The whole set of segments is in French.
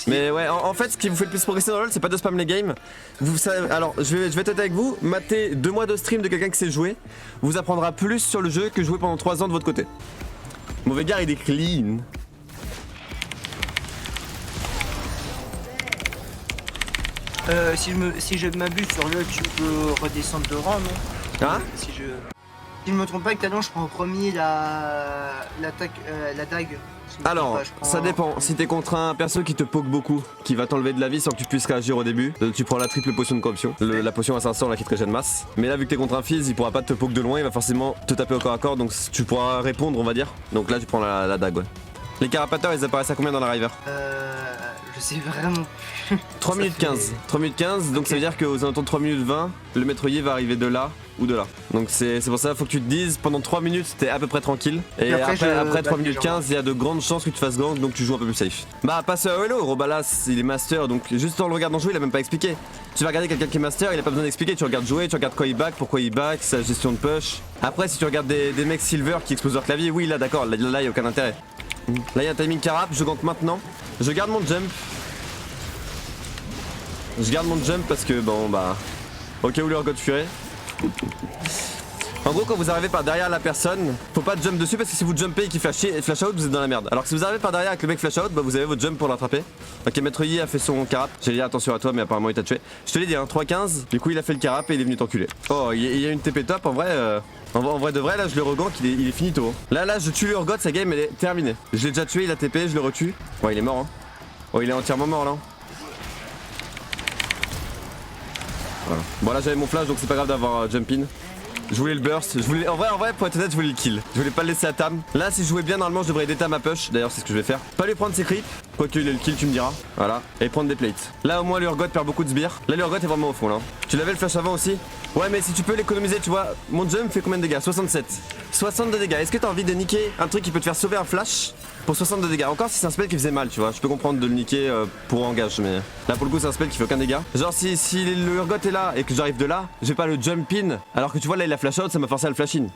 Mais ouais, en fait, ce qui vous fait le plus progresser dans LoL, c'est pas de spam les games. Alors, je vais être avec vous, mater 2 mois de stream de quelqu'un qui sait jouer, vous apprendra plus sur le jeu que jouer pendant 3 ans de votre côté. Mauvais gars, il est clean. Si je m'abuse sur LoL, tu peux redescendre de rang, non? Hein? Si je me trompe pas, avec talent, je prends en premier la dague. Alors, ça dépend. Si t'es contre un perso qui te poke beaucoup, qui va t'enlever de la vie sans que tu puisses réagir au début, tu prends la triple potion de corruption. La potion à 500 là qui te régène masse. Mais là, vu que t'es contre un Fizz, il pourra pas te poke de loin, il va forcément te taper au corps à corps, donc tu pourras répondre, on va dire. Donc là, tu prends la dague, ouais. Les carapateurs, ils apparaissent à combien dans la river? Je sais vraiment plus. 3 minutes 15. 3 minutes 15, donc okay. Ça veut dire qu'aux alentours de 3 minutes 20, le maîtrier va arriver de là ou de là. Donc c'est pour ça, faut que tu te dises, pendant 3 minutes, t'es à peu près tranquille. Et après 3 minutes 15, il y a de grandes chances que tu fasses gank, donc tu joues un peu plus safe. Bah, passe à Hello, Robalas, il est master, donc juste en le regardant jouer, il a même pas expliqué. Tu vas regarder quelqu'un qui est master, il a pas besoin d'expliquer, tu regardes jouer, tu regardes quoi il back, pourquoi il back, sa gestion de push. Après, si tu regardes des mecs silver qui explosent leur clavier, oui, là d'accord, là il y a aucun intérêt. Là il y a un timing carap, je gank maintenant. Je garde mon jump. Je garde mon jump parce que bon bah au cas où le God fuirait. En gros quand vous arrivez par derrière la personne, faut pas jump dessus parce que si vous jumpez et qu'il flash out, vous êtes dans la merde. Alors que si vous arrivez par derrière avec le mec flash out, bah vous avez votre jump pour l'attraper. Ok, Maître Yi a fait son carap. J'allais dire attention à toi mais apparemment il t'a tué. Je te l'ai dit hein, 3-15, du coup il a fait le carap et il est venu t'enculer. Oh il y a une TP top en vrai. En vrai de vrai là je le regank, il est finito. Là je tue le Urgot, sa game elle est terminée. Je l'ai déjà tué, il a TP, je le retue. Bon il est mort hein. Oh il est entièrement mort là. Voilà. Bon là j'avais mon flash donc c'est pas grave d'avoir jump in. Je voulais le burst, en vrai pour être honnête je voulais le kill. Je voulais pas le laisser à Tam. Là si je jouais bien normalement je devrais aider Tam à push. D'ailleurs c'est ce que je vais faire. Pas lui prendre ses creeps, quoique il ait le kill tu me diras. Voilà. Et prendre des plates. Là au moins l'Urgot perd beaucoup de sbires. Là l'Urgot est vraiment au fond là. Tu l'avais le flash avant aussi? Ouais mais si tu peux l'économiser tu vois. Mon jump fait combien de dégâts? 67. 62 dégâts. Est-ce que t'as envie de niquer un truc qui peut te faire sauver un flash pour 62 dégâts? Encore si c'est un spell qui faisait mal tu vois. Je peux comprendre de le niquer pour engage mais là pour le coup c'est un spell qui fait aucun dégât. Genre si le Urgot est là et que j'arrive de là, je vais pas le jump in. Alors que tu vois là il a flash out, ça m'a forcé à le flash in.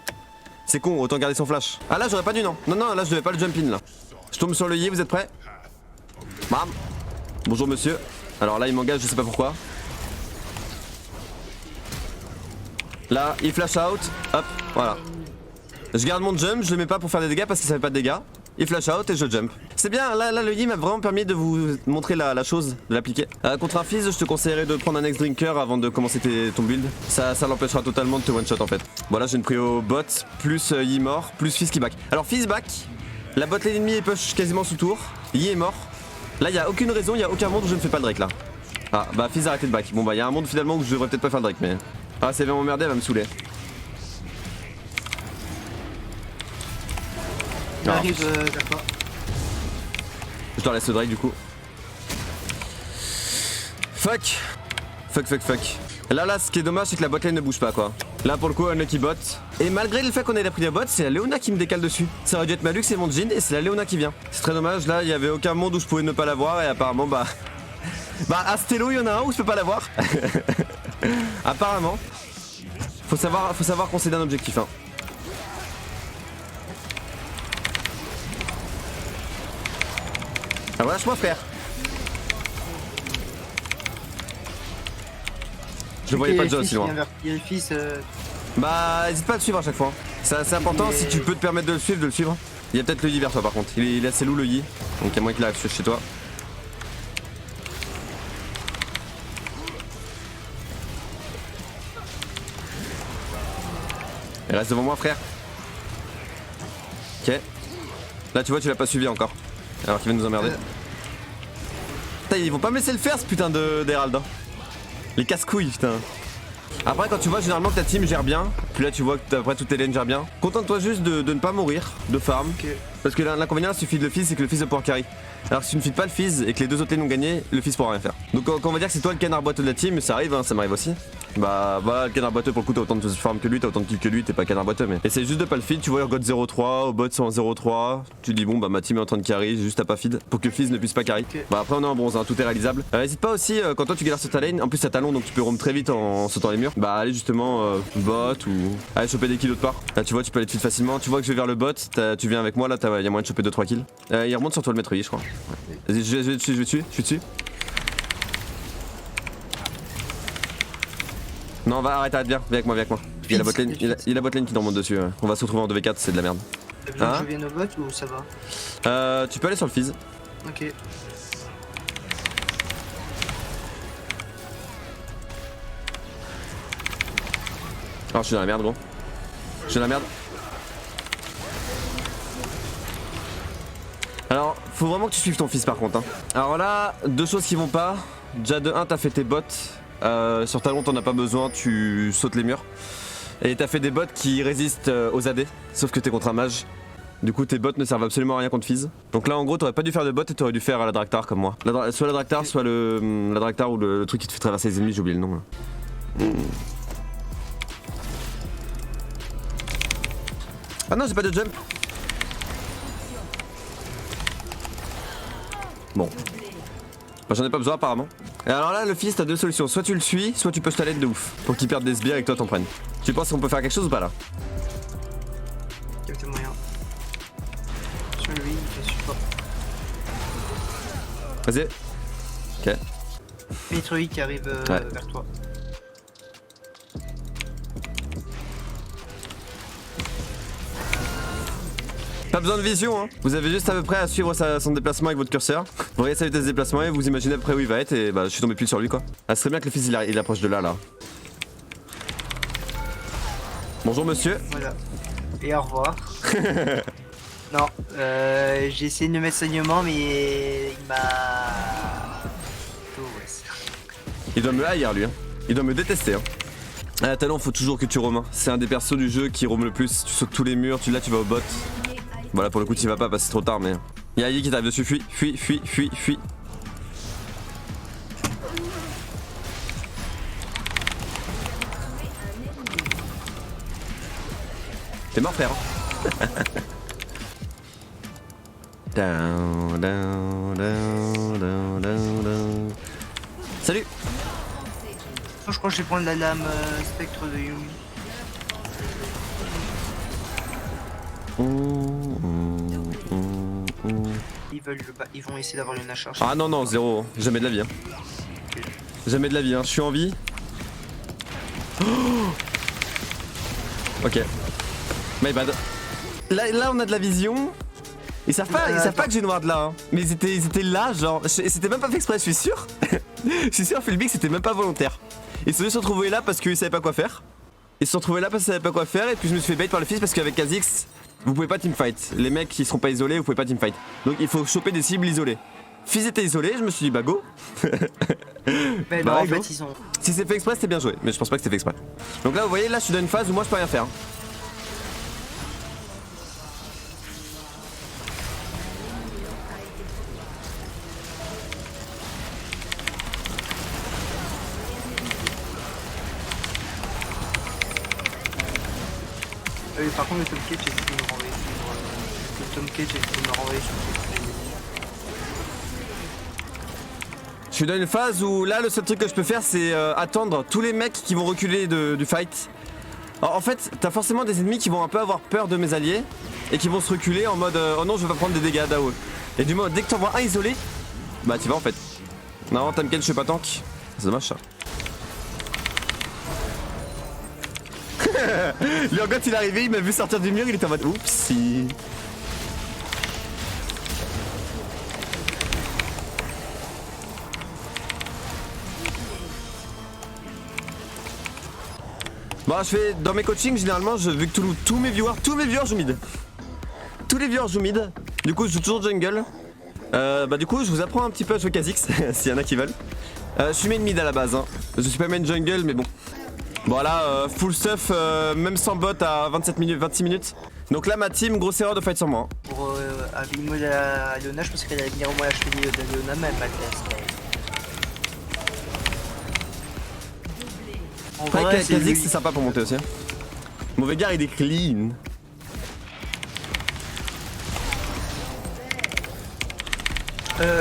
C'est con, autant garder son flash. Ah là j'aurais pas dû non. Non là je devais pas le jump in là. Je tombe sur le Yi, vous êtes prêts? Bam. Bonjour monsieur. Alors là il m'engage, je sais pas pourquoi. Là il flash out, hop, voilà. Je garde mon jump, je le mets pas pour faire des dégâts parce qu'il savait pas de dégâts. Il flash out et je jump. C'est bien, là le Yi m'a vraiment permis de vous montrer la chose, de l'appliquer. Contre un Fizz, je te conseillerais de prendre un next drinker avant de commencer ton build. Ça l'empêchera totalement de te one shot en fait. Voilà, j'ai une prio bot, plus Yi mort, plus Fizz qui back. Alors Fizz back, la bot lane ennemie est push quasiment sous tour, Yi est mort. Là il y a aucune raison, il y a aucun monde où je ne fais pas le Drake là. Ah bah Fizz arrêtez de back. Bon bah il y a un monde finalement où je devrais peut-être pas faire le Drake mais... Ah c'est vraiment m'emmerder, elle va me saouler. J'arrive, d'accord. Je leur laisse le Drake du coup. Fuck. Là ce qui est dommage c'est que la botlane ne bouge pas quoi. Là pour le coup unlucky bot. Et malgré le fait qu'on ait pris la bot, c'est la Léona qui me décale dessus. Ça aurait dû être Malux et mon Jhin et c'est la Léona qui vient. C'est très dommage, là il y avait aucun monde où je pouvais ne pas l'avoir et apparemment bah... Bah à Stello il y en a un où je peux pas l'avoir. Apparemment. Faut savoir concéder un objectif hein. Ah voilà, lâche-moi frère. Je le voyais pas déjà aussi loin. Bah n'hésite pas à le suivre à chaque fois. C'est important, si tu peux te permettre de le suivre, Il y a peut-être le Yi vers toi par contre. Il est assez lourd le Yi. Donc il y a moyen qu'il arrive chez toi. Il reste devant moi frère. Ok. Là tu vois tu l'as pas suivi encore. Alors qu'il va nous emmerder. Putain ils vont pas me laisser le faire ce putain d'Herald hein. Les casse-couilles putain. Après quand tu vois généralement que ta team gère bien, puis là tu vois que après toutes tes lanes gèrent bien, contente-toi juste de ne pas mourir de farm. Okay. Parce que l'inconvénient si tu feed le Fizz c'est que le Fizz va pouvoir carry. Alors si tu ne feed pas le Fizz et que les deux autres lanes ont gagné, le Fizz pourra rien faire. Donc quand on va dire que c'est toi le canard boiteux de la team, ça arrive hein, ça m'arrive aussi. Bah le canard boiteux pour le coup t'as autant de farm que lui, t'as autant de kills que lui, t'es pas canard boiteux mais... Essaye juste de pas le feed, tu vois Urgot 0-3, au bot sont en 0-3, tu dis bon bah ma team est en train de carry, j'ai juste à pas feed pour que Fizz ne puisse pas carry. Okay. Bah après on est en bronze, hein, tout est réalisable. N'hésite pas aussi quand toi tu galères sur ta lane, en plus t'as talon donc tu peux roam très vite en sautant les murs. Bah allez justement bot ou aller choper des kills d'autre part. Là tu vois tu peux aller te feed facilement, tu vois que je vais vers le bot, tu viens avec moi là, y a moyen de choper 2-3 kills. Il remonte sur toi le maître Yi je crois. Vas-y, je vais dessus, je suis dessus. Non, arrête, viens avec moi, Il y a la botlane, il y a la botlane qui nous remonte dessus. Ouais. On va se retrouver en 2v4, c'est de la merde. T'as besoin que je vienne au bot ou ça va? Tu peux aller sur le Fizz. Ok. Alors, je suis dans la merde, gros. Je suis dans la merde. Alors, faut vraiment que tu suives ton fils par contre. Hein. Alors là, deux choses qui vont pas. Déjà de 1, t'as fait tes bots. Sur talon, t'en as pas besoin, tu sautes les murs. Et t'as fait des bots qui résistent aux AD, sauf que t'es contre un mage. Du coup, tes bots ne servent absolument à rien contre Fizz. Donc là, en gros, t'aurais pas dû faire de bot et t'aurais dû faire la Draktar comme moi. Soit la Draktar, soit la Draktar ou le truc qui te fait traverser les ennemis, j'ai oublié le nom là. Ah non, j'ai pas de jump. Bon. Bah, j'en ai pas besoin apparemment. Et alors là, le fils, t'as deux solutions. Soit tu le suis, soit tu peux se de ouf. Pour qu'il perde des sbires et que toi t'en prennes. Tu penses qu'on peut faire quelque chose ou pas là? Quelques moyens. Sur lui, je suis pas. Vas-y. Ok. Metroid qui arrive vers toi. Pas besoin de vision, hein. Vous avez juste à peu près à suivre son déplacement avec votre curseur. Vous regardez sa vitesse de déplacement et vous imaginez à peu près où il va être et bah je suis tombé pile sur lui quoi. Ah, ce serait bien que le fils il approche de là. Bonjour monsieur. Voilà. Et au revoir. Non, j'ai essayé de me mettre saignement mais il m'a... Oh, ouais. Il doit me haïr lui, hein. Il doit me détester, hein. À talent, faut toujours que tu romes. Hein. C'est un des persos du jeu qui roam le plus. Tu sautes tous les murs, là tu vas au bot. Voilà, pour le coup, tu vas pas parce que c'est trop tard, mais. Y'a Aïe qui t'arrive dessus, fuis. T'es mort, frère. Salut. Je crois que je vais prendre la lame spectre de Yumi. Ils vont essayer d'avoir une charge. Ah non, zéro. Jamais de la vie. Hein. Jamais de la vie. Hein. Je suis en vie. Oh ok. My bad. Là, on a de la vision. Ils savent pas que j'ai noir de là. Hein. Mais ils étaient là, genre. C'était même pas fait exprès, je suis sûr. Je suis sûr, Philbix, c'était même pas volontaire. Ils se sont retrouvés là parce qu'ils savaient pas quoi faire. Et puis je me suis fait bait par le fils parce qu'avec Kha'Zix, vous pouvez pas teamfight. Les mecs qui seront pas isolés, vous pouvez pas teamfight. Donc il faut choper des cibles isolées. Fizz était isolé, je me suis dit bah go. Mais non, en fait ils ont... Si c'est fait exprès, c'était bien joué, mais je pense pas que c'était fait exprès. Donc là, vous voyez, là je suis dans une phase où moi je peux rien faire. Par contre, le Tom Cage, j'ai essayé de me renvoyer sur Je suis dans une phase où là, le seul truc que je peux faire, c'est attendre tous les mecs qui vont reculer du fight. Alors, en fait, t'as forcément des ennemis qui vont un peu avoir peur de mes alliés et qui vont se reculer en mode oh non, je vais pas prendre des dégâts d'AOE. Et du moment, dès que t'en vois un isolé, bah t'y vas en fait. Non, Tamken, je suis pas tank. C'est dommage ça. Le Urgot il est arrivé, il m'a vu sortir du mur, il était en mode oupsie. Bon, je fais dans mes coachings généralement, vu que tous mes viewers jouent mid. Tous les viewers jouent mid. Du coup, je joue toujours jungle. Bah du coup, je vous apprends un petit peu à jouer Kha'Zix s'il y en a qui veulent. Je suis main mid à la base. Hein. Je suis pas main jungle, mais bon. Bon là, full stuff, même sans bot à 26 minutes. Donc là, ma team, grosse erreur de fight sur moi. Pour abîmer la Léona, je pense qu'elle allait venir au moins acheter de Léona, même malgré ça. Ouais, Kha'Zix, c'est sympa pour monter aussi. Hein. Mauvais gars, il est clean.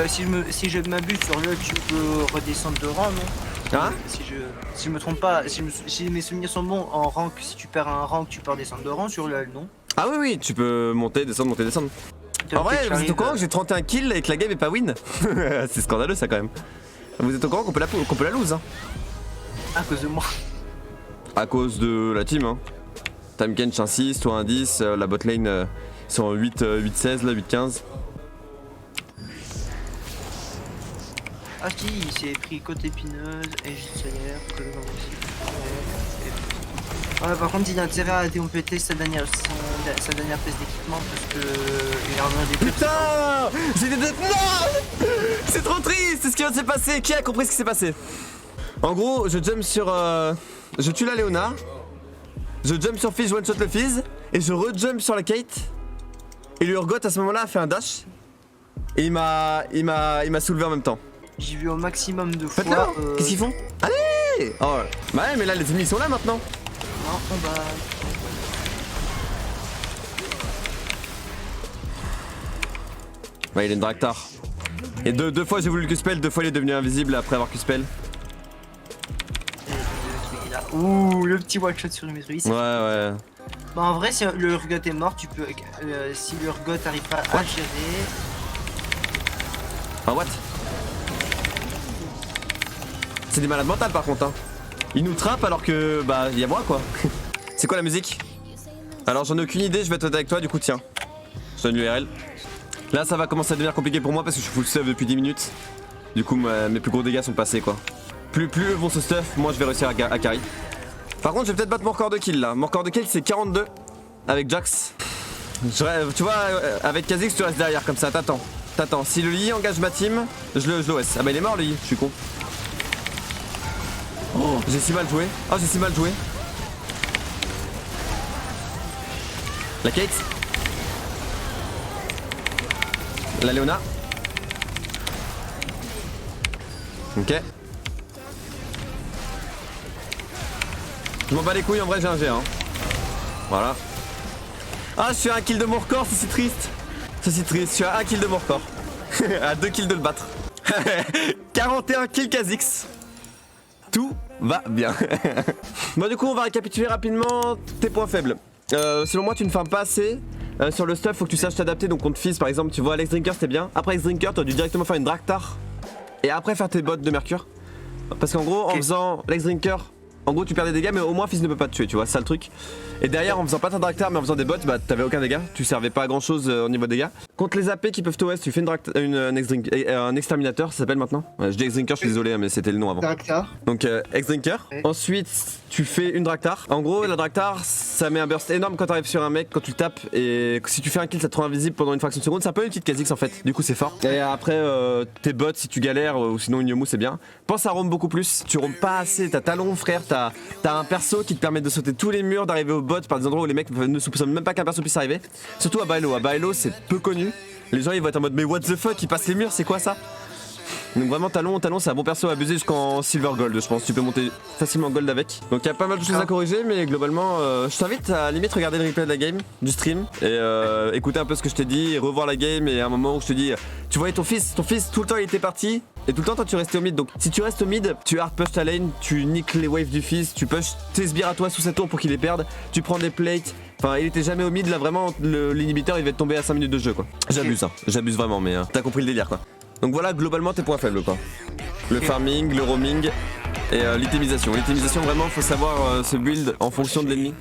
Si je m'abuse sur le, tu peux redescendre de rang, non? Hein? Si je me trompe pas, si mes souvenirs sont bons, en rank, si tu perds un rank, tu peux redescendre de rang sur le, non? Ah oui, tu peux monter, descendre. En vrai, vous êtes au courant que j'ai 31 kills et que la game est pas win? C'est scandaleux ça quand même. Vous êtes au courant qu'on peut la lose hein? À cause de moi. À cause de la team hein. Time Kench un 6, toi un 10, la botlane ils sont en 8-16 là, 8-15. Ah si, il s'est pris côte épineuse et juste solaire, que le ouais, par contre il a intérêt à décompléter sa dernière pièce d'équipement parce que il a rejoint des clubs. Putain, j'ai des dettes. Non, c'est trop triste, c'est ce qui vient de se passer. Qui a compris ce qui s'est passé? En gros, je jump sur... je tue la Léona. Je jump sur Fizz, je one-shot le Fizz. Et je rejump sur la Kate. Et le Urgot à ce moment-là a fait un dash. Et il m'a soulevé en même temps. J'ai vu au maximum de fois. Faites-le. Qu'est-ce qu'ils font? Allez. Oh, bah ouais, mais là les ennemis sont là maintenant. Non, on va... Ouais, il est une Draktar. Et deux fois j'ai voulu le Q-spell, 2 fois il est devenu invisible après avoir Q-spell. Ouh, le petit one shot sur le Metruis. Ouais. Bah en vrai, si le Urgot est mort, tu peux... si le Urgot arrive pas à gérer... Ah what? C'est des malades mentales par contre hein. Ils nous trappent alors que bah y'a moi quoi. C'est quoi la musique? Alors j'en ai aucune idée, je vais être honnête avec toi du coup tiens. Je donne l'URL. Là ça va commencer à devenir compliqué pour moi parce que je suis full stuff depuis 10 minutes. Du coup mes plus gros dégâts sont passés quoi. Plus eux vont se stuff, moi je vais réussir à carry. Par contre je vais peut-être battre mon record de kill là. Mon record de kill c'est 42 avec Jax. Tu vois avec Kha'Zix tu restes derrière comme ça, t'attends. Si le Lee engage ma team, je l'OS. Ah bah il est mort le Lee, je suis con. Oh, j'ai si mal joué. La Kate. La Léona. Ok. Je m'en bats les couilles, en vrai j'ai un G hein. Voilà. Ah je suis à 1 kill de mon record, c'est si triste. Je suis à 1 kill de mon record. À 2 kills de le battre. 41 kills Kha'Zix. Tout va bien. Bon du coup on va récapituler rapidement tes points faibles. Selon moi tu ne farmes pas assez. Sur le stuff faut que tu saches t'adapter, donc contre Fizz par exemple tu vois Alex Drinker c'était bien. Après Alex Drinker tu as dû directement faire une Draktar. Et après faire tes bots de Mercure. Parce qu'en gros en faisant Alex Drinker, en gros tu perds des dégâts mais au moins Fizz ne peut pas te tuer, tu vois, c'est ça le truc. Et derrière en faisant pas ta Draktar mais en faisant des bots, bah t'avais aucun dégât, tu servais pas à grand chose au niveau de dégâts. Contre les AP qui peuvent t'OS, tu fais un exterminateur, ça s'appelle maintenant. Ouais, je dis X-Drinker, je suis désolé mais c'était le nom avant. Draktar. Donc X-Drinker. Ouais. Ensuite tu fais une Draktar. En gros la Draktar ça met un burst énorme quand t'arrives sur un mec, quand tu le tapes. Et si tu fais un kill ça te rend invisible pendant une fraction de seconde. C'est un peu une petite Kha'Zix en fait, du coup c'est fort. Et après tes bots si tu galères ou sinon une Yomu c'est bien. Pense à roam beaucoup plus, tu roam pas assez, t'as talon frère, t'as un perso qui te permet de sauter tous les murs, d'arriver au bot par des endroits où les mecs ne soupçonnent même pas qu'un perso puisse arriver. Surtout à Bailo. À Bailo c'est peu connu. Les gens ils vont être en mode mais what the fuck, ils passent les murs, c'est quoi ça? Donc vraiment talon c'est un bon perso à abuser jusqu'en silver gold, je pense. Tu peux monter facilement gold avec. Donc il y a pas mal de choses à corriger, mais globalement je t'invite à limite regarder le replay de la game, du stream, et écouter un peu ce que je t'ai dit, et revoir la game. Et à un moment où je te dis tu voyais ton fils tout le temps il était parti. Et tout le temps toi tu restais au mid, donc si tu restes au mid, tu hard push ta lane, tu niques les waves du fils, tu push tes sbires à toi sous cette tour pour qu'il les perde, tu prends des plates, enfin il était jamais au mid, là vraiment l'inhibiteur il va te tomber à 5 minutes de jeu quoi. J'abuse hein, j'abuse vraiment mais t'as compris le délire quoi. Donc voilà globalement tes points faibles quoi. Le farming, le roaming et l'itemisation. L'itemisation vraiment faut savoir se build en fonction de l'ennemi.